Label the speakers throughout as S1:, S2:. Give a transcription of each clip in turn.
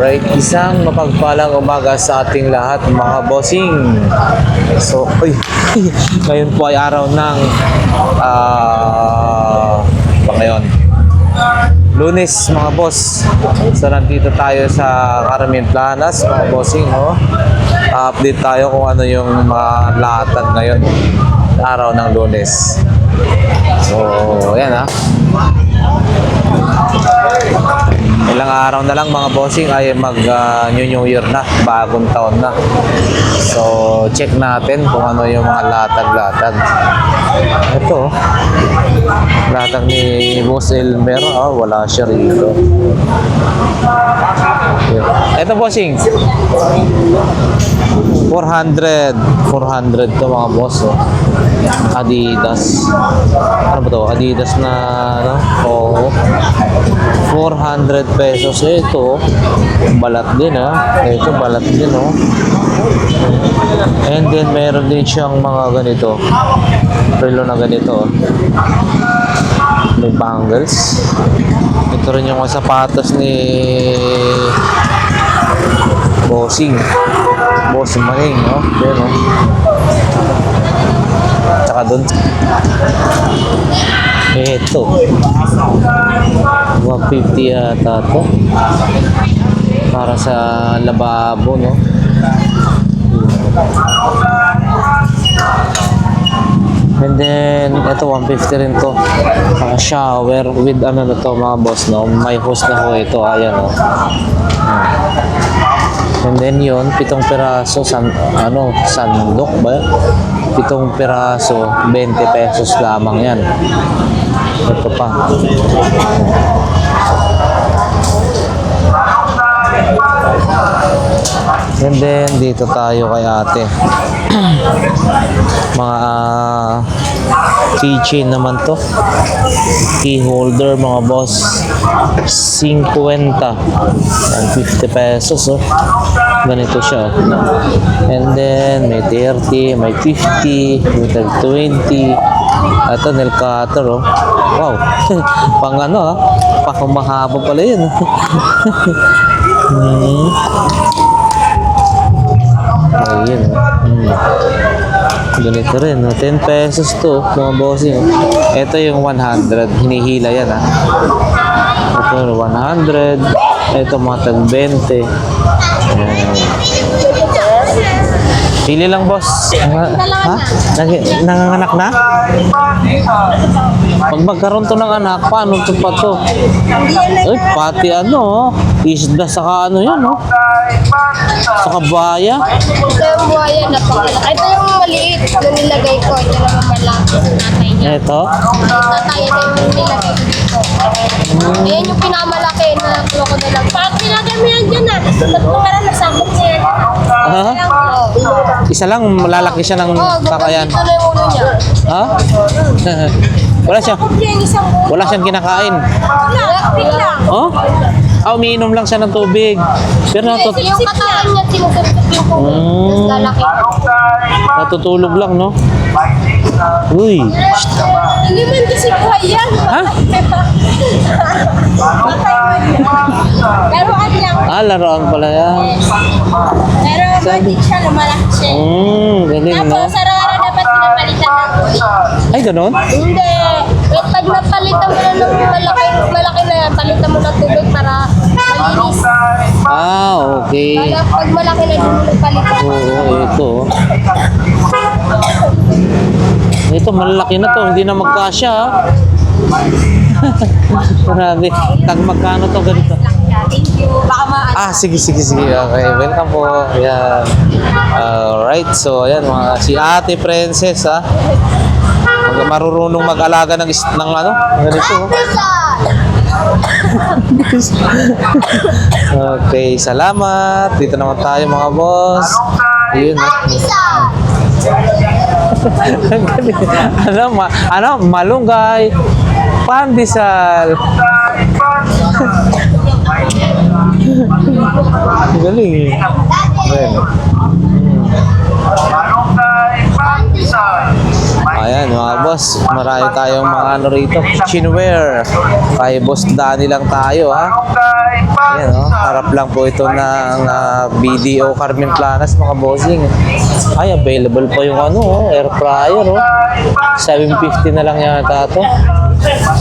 S1: Alright, isang mapagpalang umaga sa ating lahat mga bossing. So, ngayon po ay araw ng ngayon, Lunes mga boss. So, nandito tayo sa Carmen Planas mga bossing. Update tayo kung ano yung mga latag ngayon, araw ng Lunes. So, ayan ilang araw na lang mga bossing ay mag New Year na, bagong taon na. So check natin kung ano yung mga latag-latag. Ito, latag ni Boss Elmer. Wala siya rito. Ito bossing, 400 to mga boss. Adidas. Ano ba to? Adidas na ano? 400 pesos. Ito balat din Ito balat din And then meron din siyang mga ganito, relo na ganito. May bangles. Ito rin yung sapatos ni Bossing Maning, Yan, Tsaka doon. Ito. 150 yata to. Para sa lababo, And then, ito 150 rin to. Shower with ano na to mga boss, May hose na ho ito. Ayan, And then yun, 7 piraso, sandok ba? 7 piraso, 20 pesos lamang yan. Ito pa. And then, dito tayo kay ate. Mga keychain naman to. Key holder mga boss. 50. 50 pesos. Ganito siya. And then, may 30, may 50, may 20. Ito, nail cutter, Wow. Pang pang mahaba pala yun. Ayun. Ganito rin. 10 pesos to, mga bossing. Ito yung 100. Hinihila yan, Ito 100. Ito mga tag 20. Pili lang, boss. Nanganganak na? Pag magkaroon to ng anak, paano to pa to? Ay, pati isda saka yan, Saka buhaya.
S2: Ito yung buhaya na pangalakas. Ito yung maliit na nilagay ko. Ito naman malaki sa tatay niya.
S1: Ito?
S2: Tatay, ito yung nilagay ko dito. Ayan yung pinamalaki na crocodile. Pag nilagay mo yan dyan parang nasakot niya yan.
S1: Isa lang, malalaki siya ng kakayan.
S2: Dito na yung ulo niya.
S1: Wala siyang kinakain.
S2: Wala, lang.
S1: Umiinom lang siya ng tubig. Pero
S2: Yung katawan niya, sinusunod yung puno. Mas lalaki.
S1: natutulog lang, Uy.
S2: Hindi man kasi buhay yan. Laruan lang.
S1: Laruan pala yan.
S2: Pero magic siya, lumalaki siya.
S1: Galing,
S2: Tapos araw-araw dapat pinapalitan ng tubig.
S1: Ay, ganon?
S2: Hindi. Pag napalitan mo na ng malaki na yan, palitan mo ng tubig para malinis.
S1: Okay.
S2: Pag malaki na din mo palitan.
S1: Ito. Ito, malalaki na to. Hindi na magkasya, Grabe. Tag magkano to ganito?
S2: Thank you. Baka
S1: Sige. Okay, welcome po. Ayan. Alright, so ayan si Ate Princess, marurunong mag-alaga ng ganito. Okay, salamat. Dito naman tayo mga boss. Ayun. Malunggay. Pandesal. Galing eh. Bueno. Ayan mga boss, marami tayong mga ano rito, kitchenware. Kay Boss Danny lang tayo ha. Ayan oh, harap lang po ito ng BDO Carmen Planas mga bossing. Ay, available pa yung ano oh, air fryer oh. 750 na lang yata ito.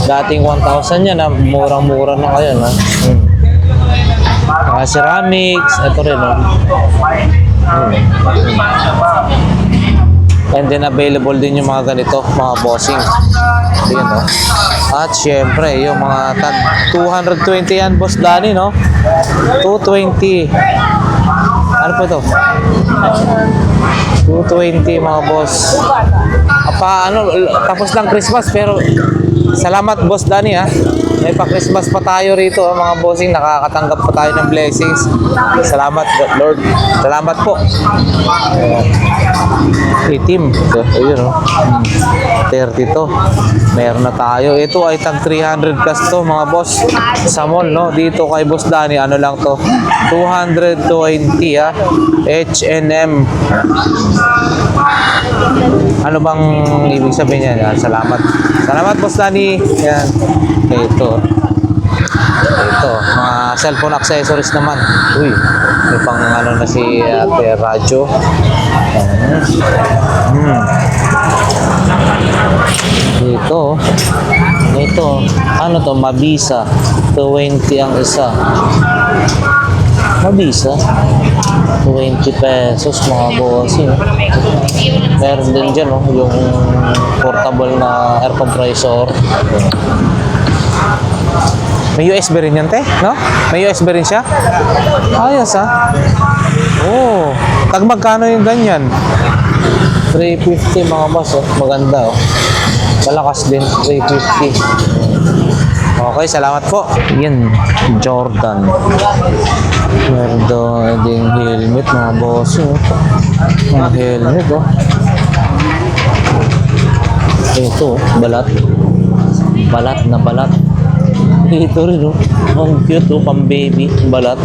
S1: Dating 1,000 yan ha, murang-mura na ngayon ha. Ceramics, ito rin oh. And then available din yung mga ganito, mga bossing. Ayan, no? At syempre, yung mga 220 yan, Boss Danny, no? 220. Ano po ito? 220 mga boss. Tapos lang Christmas, pero salamat Boss Danny ha. May pa-Christmas pa tayo rito mga bossing. Nakakatanggap pa tayo ng blessings. Salamat Lord. Salamat po. Itim. So, ayun o. 30 to. Meron na tayo. Ito ay tag 300 plus to mga boss. Sa mall no. Dito kay Boss Danny ano lang to. 220 ha. H&M. Ano bang ibig sabihin niya? Salamat. Salamat Boss Danny. Yan. Ito. Mga cellphone accessories naman. Uy, may pang ano na si Ate Radyo. Ito. Ano to? Mabisa. 20 ang isa. Mabisa. 20 pesos mga bossing. Meron din dyan oh, yung portable na air compressor. May USB rin yan, te? No? May USB rin siya? Ayos, ha? Oh. Tag magkano yung ganyan? 350 mga boss, oh. Maganda, oh. Malakas din, 350. Okay, salamat po. Yan, Jordan. Meron din helmet, mga boss, oh. Mga helmet, oh. Ito, balat. Balat na balat. Ito rin, oh. Ang cute, oh. Pang baby. Balat.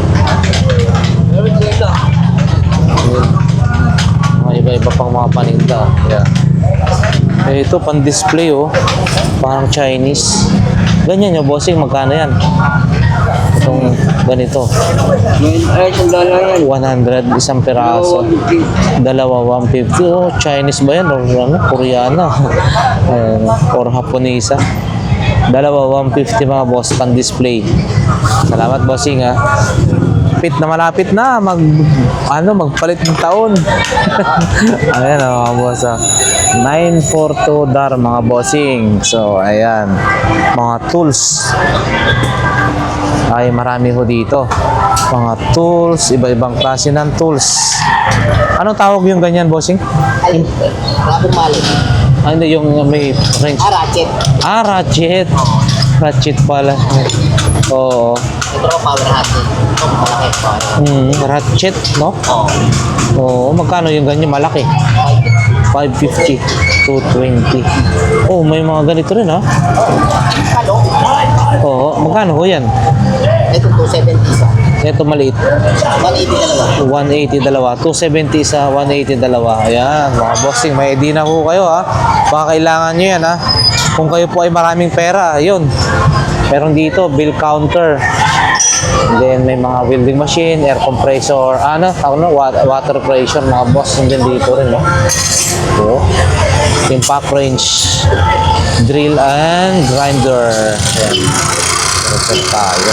S1: Mga iba-iba pang mga paninda. Yeah. Ito, pang display, oh. Parang Chinese. Ganyan yung bossing. Magkano yan? Itong ganito. 100, isang piraso. Dalawa, 150. Oh, Chinese ba yan? Or ano? Koreana. Or Japonesa. Dalawa, 150 mga boss, pan-display. Salamat bossing ha. Malapit na magpalit ng taon. Ayan mga boss ha. 942 dar mga bossing. So ayan, mga tools. Ay marami ho dito. Mga tools, iba-ibang klase ng tools. Anong tawag yung ganyan bossing?
S3: Alin? Rapid malit.
S1: Ano yung may range?
S3: Ratchet.
S1: Ratchet. Ratchet pala. Oo.
S3: Ito ko power hatchet. Ito malaki.
S1: Ratchet, no?
S3: Oo.
S1: Oo. Magkano yung ganyan? Malaki. 550. 220. Oh, may mga ganito rin, ha?
S3: Kalo?
S1: Oo. Magkano ho yan?
S3: Ito 270 isa.
S1: Ito maliit.
S3: 180 dalawa.
S1: 180 dalawa. 270 sa 180 dalawa. Ayan, mga bossing. May idea na po kayo, ha? Baka kailangan nyo yan, ha? Kung kayo po ay maraming pera, yun. Meron dito, bill counter. Then, may mga welding machine, air compressor, water pressure, mga boss. Then dito rin, no? So, impact wrench, drill and grinder. Ayan. Reset tayo.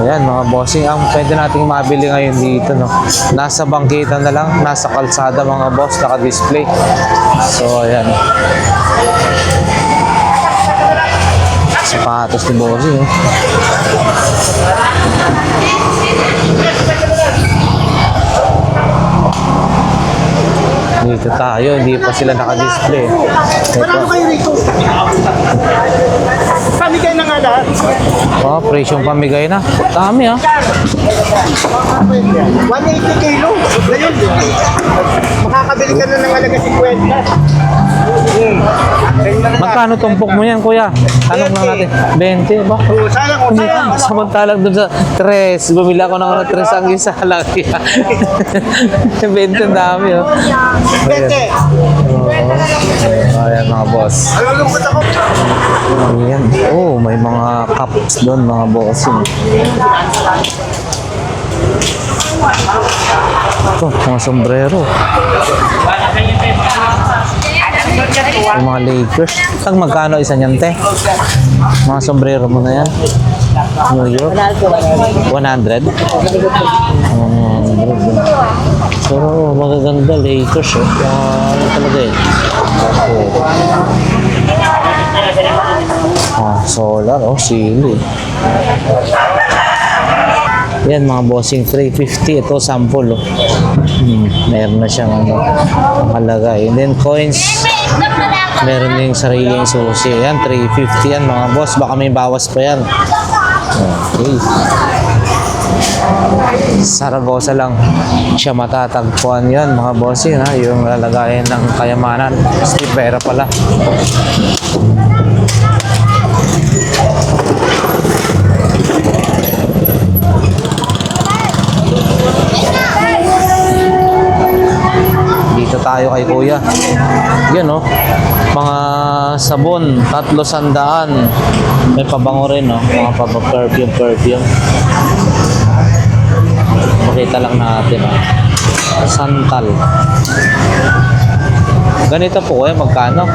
S1: Ayan mga bossing, ang pwede nating mabili ngayon dito, no? Nasa bangkita na lang, nasa kalsada mga boss, naka-display. So ayan. Sapatos ni bossing, eh. Dito tayo, hindi pa sila naka-display.
S4: Marami kayo rito. Pamigay na nga lahat.
S1: Oh, presyong pamigay na. Dami, ha?
S4: 180 kilo. Ngayon, makakabili ka na ng halaga 50.
S1: Magkano tumpok mo yan, kuya? Tanong lang natin. 20 ba?
S4: Sayang ko, sayang.
S1: Samantalang dun sa tres, bumili ako ng tres ang isa lang. 20 ang dami, oh.
S4: Bete.
S1: Ayan, mga boss.
S4: Alulungkot ako.
S1: Ayan. Oh, may mga cups doon, mga bossing. Ito, mga sombrero. Yung mga Lakers. Tag magkano isa niyan, te? Mga sombrero mo na yan. New York. 100? 100. Pero magaganda Lakers, eh. Ano talaga eh. Solar, sili. Yan mga bossing, 350. Ito sample, meron na siyang nakalagay. And then coins, meron din sariling susi. Yan, 350 yan mga boss. Baka may bawas pa yan. Okay. Saragosa lang siya matatagpuan yan mga bossing, ha. Yung lalagayan ng kayamanan. Pera pala. Dito tayo kay kuya. Yan, mga sabon, 300. May pabango rin, mga perfume. Makita lang natin, Santal. Ganito po kuya, magkano?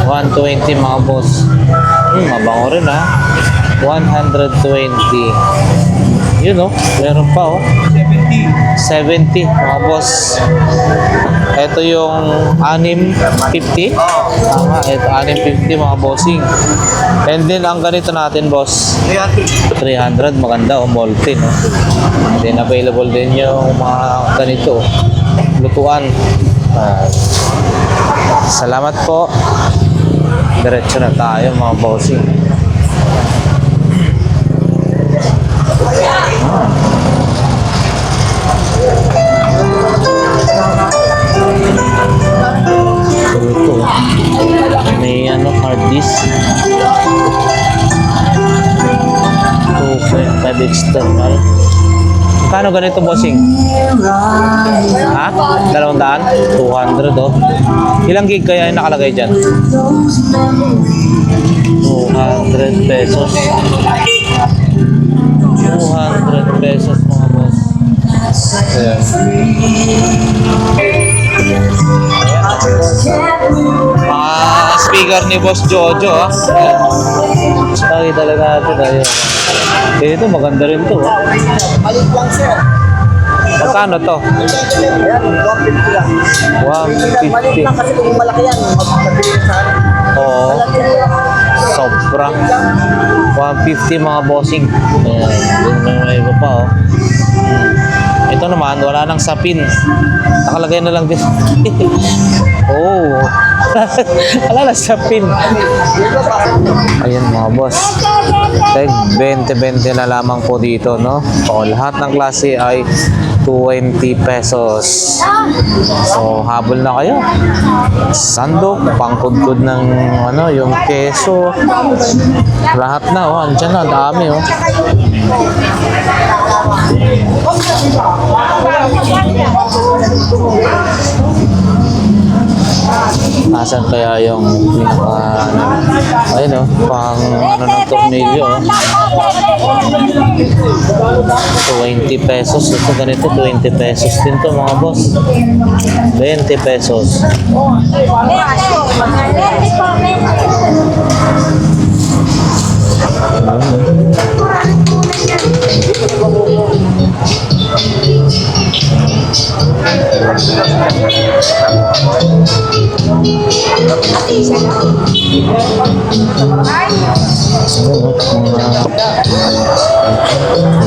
S1: 120 mga boss. Mabango rin, 120. Yun, meron pa, 70 mga boss. Ito yung 650. Tama, ito 650 mga bossing. And then ang ganito natin, boss, 300. Maganda, multi, And then available din yung mga ganito, lutuan. Salamat po. Diretso na tayo mga bossing. Ito, may hard disk. 2.5 external. Kano ganito, bossing? Ha? 200? 200, Ilang gig kaya yung nakalagay dyan? 200 pesos. 200 pesos mga boss. Ayan. Mga speaker ni Boss Jojo, Lagi talaga natin, ayun. Ito, maganda rin to,
S4: Malit lang, sir.
S1: Magkano to?
S4: Ayan, 150 lang.
S1: 150.
S4: Malit lang kasi kung malaki yan, mabili sa akin.
S1: Oo. Sobra. 150 mga bossing. Ayan. Doon may iba pa, Ito naman, wala nang sapin. Nakalagay na lang din. Wala nang sapin. Ayan mga boss. Tag 20-20 na lamang po dito, Lahat ng klase ay 20 pesos. So, habol na kayo. Sandok, pangkudkod ng yung keso. Lahat na, andyan na, dami, Nasaan kaya yung ayun, pang ng tornilyo, 20 pesos. Ito ganito, 20 pesos din to mga boss. 20 pesos.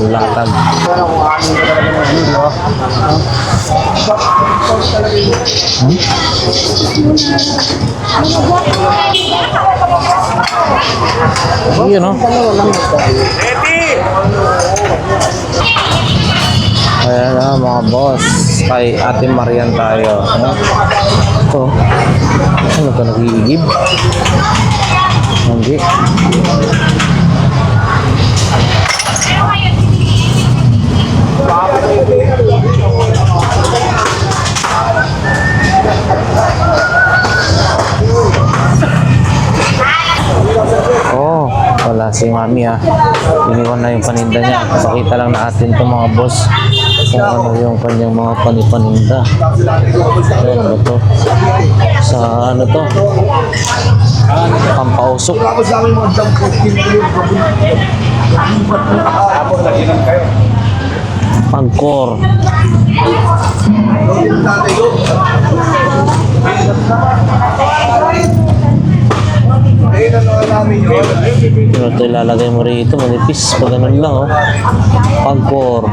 S1: Latag. Yun, Ayan na mga boss. Kay Ate Marian tayo. Ano? Ito. Ano ito? Nag-iigib? Hindi. Oh, wala si Mami ha. Iniwan na yung paninda niya. Pakita lang natin to mga boss. Kung ano yung kanyang mga panipaninda. Ayan, ano to? Sa ano to? Pampausok. Pangkor. Pero ito ilalagay mo rito, manipis. Pag ganun lang, oh. Pangkor.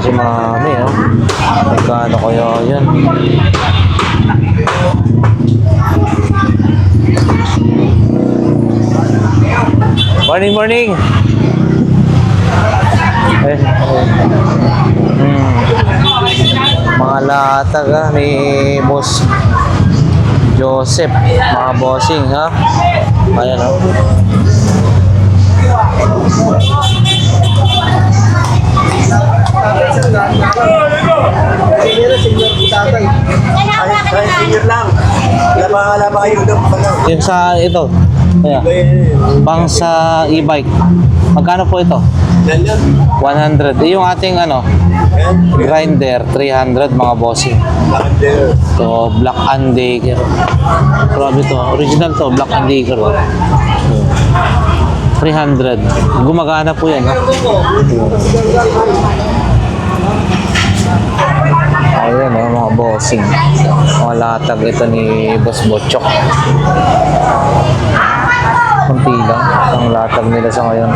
S1: Si Mami, oh. Magkano kaya yan? Morning, morning! Mga latag ni Boss Joseph, mga bossing ha. Ayan o.
S4: Senior lang. Wala ba kayo doon?
S1: Yung sa ito. Ayan. Pang sa e-bike. Magkano po ito? 100. Yung ating ano, grinder, 300 mga bossing. So, Black and Decker. Grabe to. Original to, Black and Decker. 300. Gumagana po yan. Ha? Ayan mga bossing. Mga latag ito ni Boss Botchok. Kunti lang ang latag nila sa ngayon.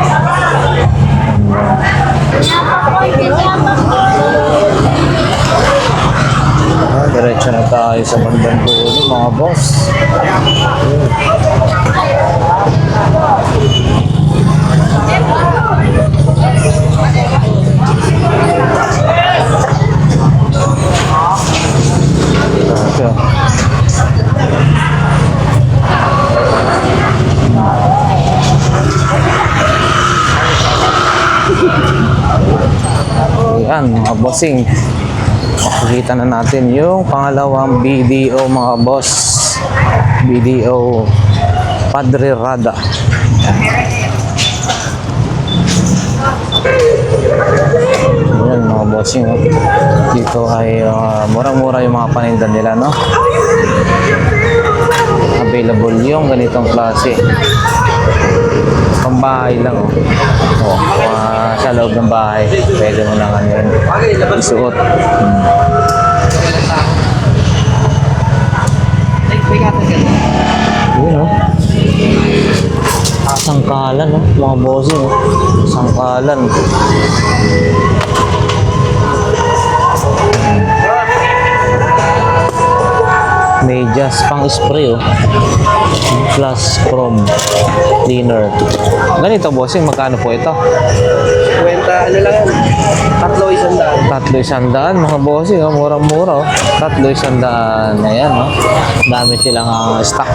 S1: Diretso na tayo sa bandang dulo mga boss. Ayan mga bossing, makikita na natin yung pangalawang BDO mga boss. BDO Padre Rada. Ayan mga bossing, dito ay murang-mura yung mga paninda nila, no? Available yung ganitong klase. Pambahay lang, oh. Oh, sa loob ng bahay, pwede mo lang ano yun, isuot. Yun, oh. Sangkalan, oh. Mga bossing, oh. Sangkalan. Medyas pang spray, oh. Plus chrome cleaner. Ganito bossing, magkano po ito?
S4: Kwenta, ano lang yan?
S1: 3,100 mga bossing, oh. Murang-mura, oh. 3,100. Ayan, oh. Dami silang stock.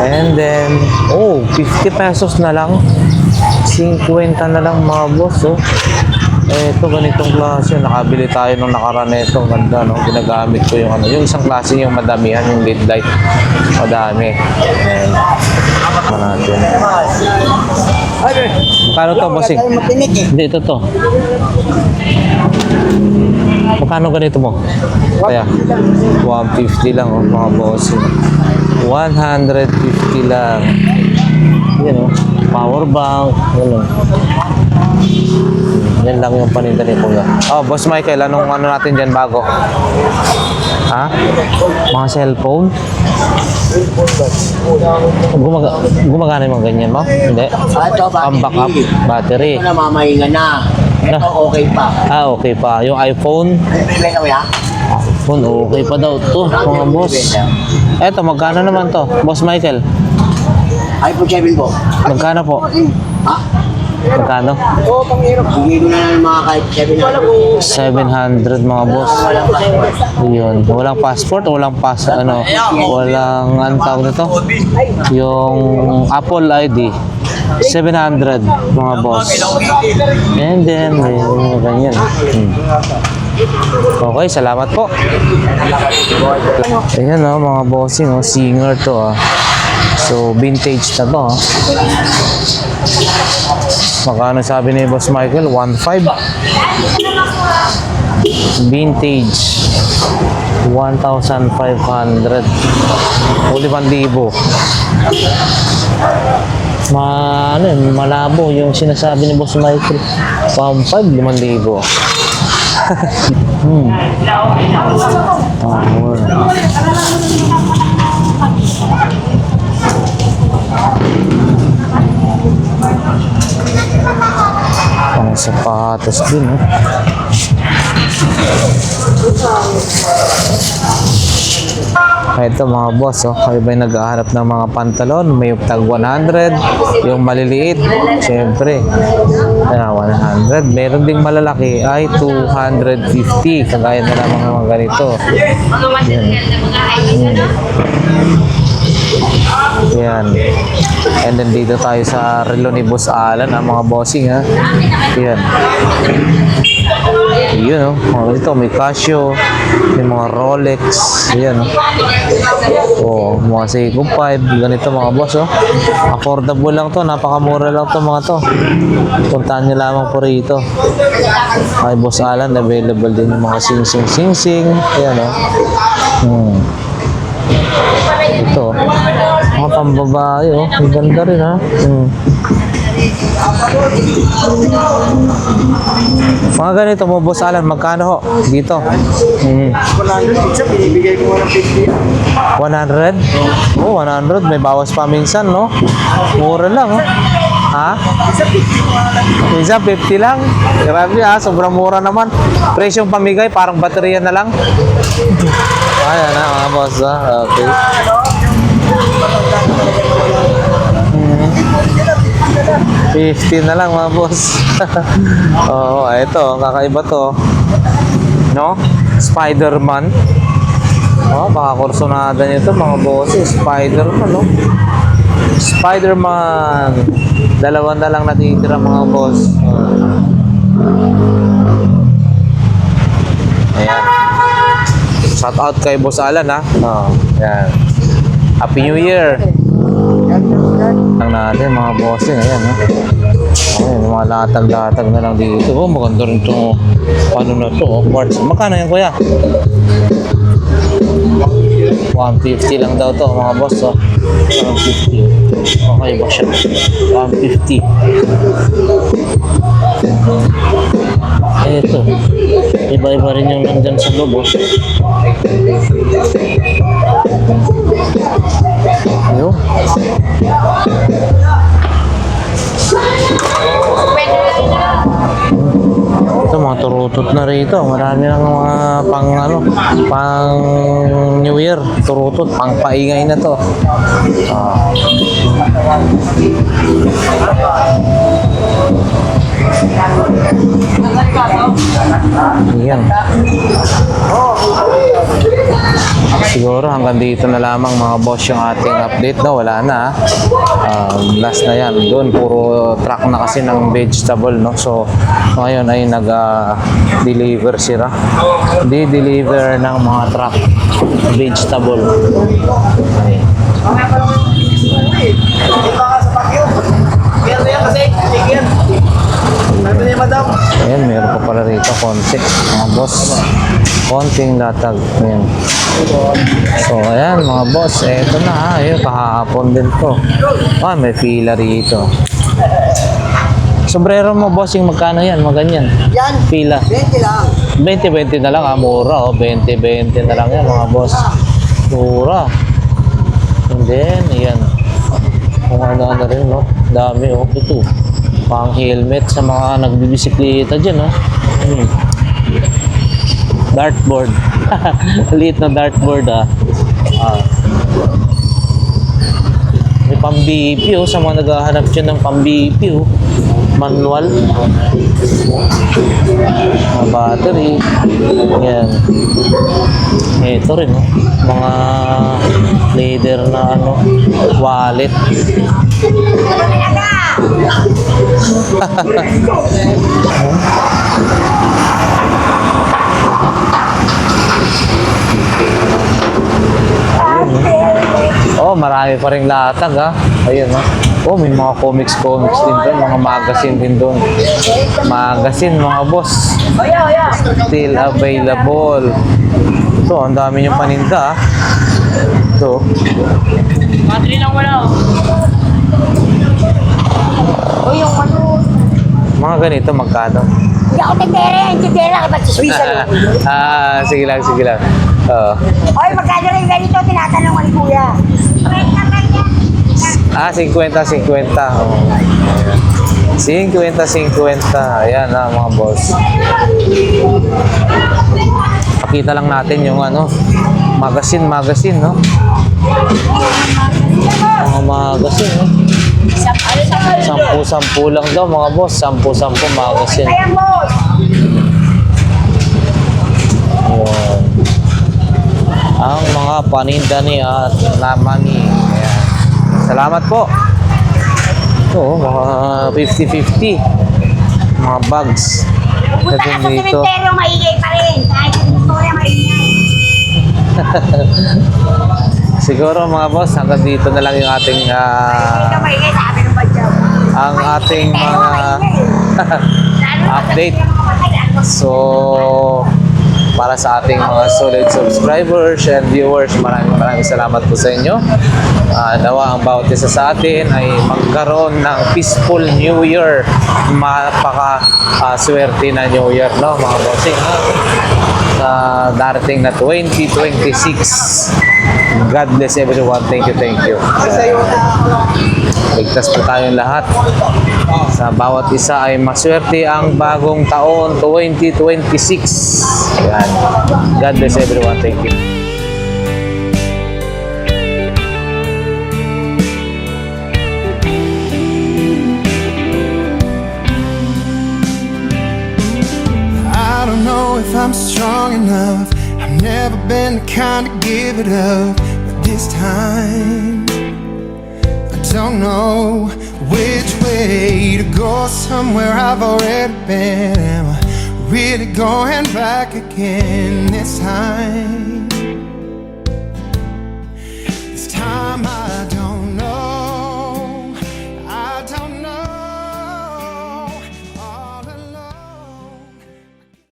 S1: And then, oh, 50 pesos na lang. 50 na lang mga boss, oh. Ito, ganitong klase. Nakabili tayo nung nakaraan nito. Ganda, no? Ginagamit ko yung ano. Yung isang klase yung madamihan, yung lead light. Madami. Ayan. Ito natin. Magkano to, bossing? Hindi, ito to. Magkano ganito mo? Kaya, 150 lang, oh, mga bossing. 150 lang. Yan, oh. Power bank. Yan, oh. Yan lang yung paninda ni Kuya. Oh, Boss Michael, anong ano natin dyan bago? Ha? Mga cellphone? Gumagana yung mga ganyan mo? Hindi?
S3: Ito,
S1: Ang backup battery.
S3: Ito na mamahinga na. Ito okay pa.
S1: Ah, okay pa. Yung iPhone?
S3: Bibili ka ya?
S1: iPhone, okay pa daw to, mga boss. Eto, magkano naman to, Boss Michael?
S3: iPhone 7 po.
S1: Magkano po?
S3: Ha?
S1: Magkano?
S4: Oo, panghirap. Bigay ko na lang mga kahit
S1: 700 mga boss. Yun. Walang passport, walang walang tawag nito? Yung Apple ID. 700 mga boss. And then, may mga ganyan. Okay, salamat po. Ayan mga bossing, singer to So, vintage na to Magkano sabi ni Boss Michael? 1.5 Vintage 1,500 o 5,000 malabo yung sinasabi ni Boss Michael 1.5, 5,000 Pang sapatos din Ito mga boss, kayo ba'y naghahanap ng mga pantalon? May tag 100, yung maliliit, syempre, 100. Meron ding malalaki ay 250, kagaya na lang mga ganito. Yan. And then dito tayo sa relo ni Boss Alan, mga bossing Yan. Yun ito may Casio, may mga Rolex, yan mga Seiko 5, ganito mga boss affordable lang to, napakamura lang to mga to. Puntahan nyo lamang po rito kay Boss Alan. Available din yung mga sing-sing yan ito mga pambabae ang ganda rin Mga ganito mo, Boss Alan, magkano dito?
S4: 100, pizza, binibigay ko ng 50.
S1: 100? Oh, 100. May bawas pa minsan, no? Mura lang, Ha? Minsan 50 lang. Grabe, sobrang mura naman. Presyong pamigay, parang baterya na lang. Ayan mga boss, Okay. 50 na lang mga boss. Ito, kakaiba to. No? Spider-Man. Baka kursonada nito mga boss. Spider-Man, no? Spider-Man. Dalawa na lang natitira mga boss. Ayan. Shout out kay Boss Alan, Ayan. Happy New Year. Lang natin mga bossing, ayan mga latag-latag na lang dito. Maganda rin ito. Paano na ito? Quartz. Magkano yan, kuya? 150 lang daw to mga boss. 150. Okay ba siya? 150. Ito. Iba-iba rin yung nandyan sa loob. Ayun. Ito mga turutot na rito. Marami ng mga pang New Year. Turutot, pang paingay na to. Ayan. Siguro hanggang dito na lamang mga boss yung ating update, no? Wala na. Last na yan. Doon puro truck na kasi ng vegetable, no? So ngayon ay nag-deliver sila. Di-deliver ng mga truck vegetable. Ayan. Ayan, meron pa pala rito konti mga boss, konting latag. Ayan. So ayan mga boss, eto na ayun, kahapon din to. May pila rito. Sombrero mo bossing, magkano yan? Maganyan
S4: Yan,
S1: pila
S4: 20 lang.
S1: 20 na lang, mura 20 na lang yan mga boss, mura. And then ayan, kung ano rin, no? Dami ito pang helmet sa mga nagbibisikleta dyan, dartboard. Liit na dartboard, May pang-BP oh, sa mga naghahanap dyan ng pang-BP oh. Manual. Mga battery. Yan. Ito rin oh. Mga leather na ano, wallet. Oh, marami pa ring latag ha. Ayun ha. Oh, may mga comics din doon, mga magazine din doon. Magazine mga boss. Still available. Ito, ang dami niyong paninda ha. Ito.
S2: Madali lang wala. O yung ano.
S1: Mga ganito, magkano?
S2: Hindi ako titera ka ba sa Swiss?
S1: Sige lang, sige lang. Oo.
S2: Oy, magkano rin ganito, tinatanong ko ni Kuya.
S1: 50-50. Oh. 50-50. Ayan na mga boss. Pakita lang natin yung ano, magazine, no? Mga magazine, no? 10 lang daw mga boss. 10 magazine.
S2: Ayan, boss.
S1: Ayan. Ang mga paninda ni at Lamani. Ayan. Salamat po. Ito, mga 50-50. Mga bags.
S2: Pupunta ka sa sementeryo, maingay pa rin. Kahit sa Victoria, maingay.
S1: Siguro mga boss, hanggang dito na lang yung ating
S2: Dito maingay, sabi ng badyaw.
S1: ang ating mga update. So, para sa ating mga solid subscribers and viewers, maraming salamat po sa inyo. Nawa ang bawat isa sa atin ay magkaroon ng peaceful New Year. Swerte na New Year, no mga bossing, ha? Sa darating na 2026. God bless everyone. Thank you. Ligtas po tayong lahat. Sa bawat isa ay maswerte ang bagong taon 2026. Yan. God bless everyone. Thank you.
S5: I don't know if I'm strong enough. I've never been the kind to give it up. But this time, I don't know which way to go. Somewhere I've already been. Am I really going back again this time? This time I don't.